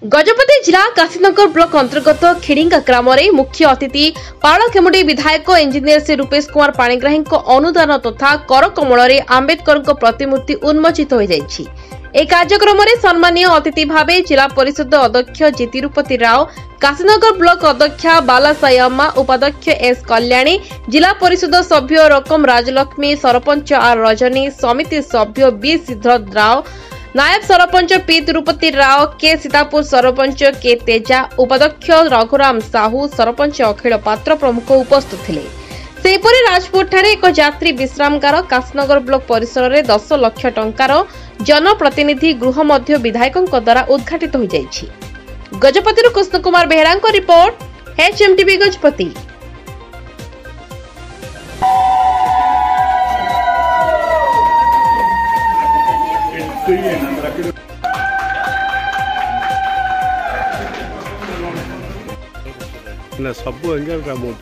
गजपति जिला काशीनगर ब्लॉक अंतर्गत खेड़िंगा ग्राम मुख्य अतिथि पाड़खेमुंडी विधायक इंजीनियर श्री रूपेश कुमार पाणिग्राही अनुदान तथा कर कमल आंबेडकर प्रतिमूर्ति उन्मोचित हो जाइछि। ए कार्यक्रम में सम्मानीय अतिथि भावे जिला परिषद अध्यक्ष जी तिरुपति राव, काशीनगर ब्लॉक अध्यक्षा बालासाई अम्मा, उपाध्यक्ष एस कल्याणी, जिला परिषद सभ्य रकम राजलक्ष्मी, सरपंच आर रजनी, समिति सभ्य बी सिद्धार्थ राव, नायब सरपंच पी तिरुपति राव, के सीतापुर सरपंच के तेजा, उपाध्यक्ष रघुराम साहू, सरपंच अखिल पात्र प्रमुख उपस्थित थिले। सेहीपरि राजपुर ठारे एक यात्री विश्रामगार, काशीनगर ब्लॉक परिसर में 10 लाख टंकार जनप्रतिनिधि गृह मध्य विधायकों द्वारा उद्घाटित हो जाइछि। Gajapati Krishna Kumar Behera report, HMTV Gajapati. ना सब एंगल का मोड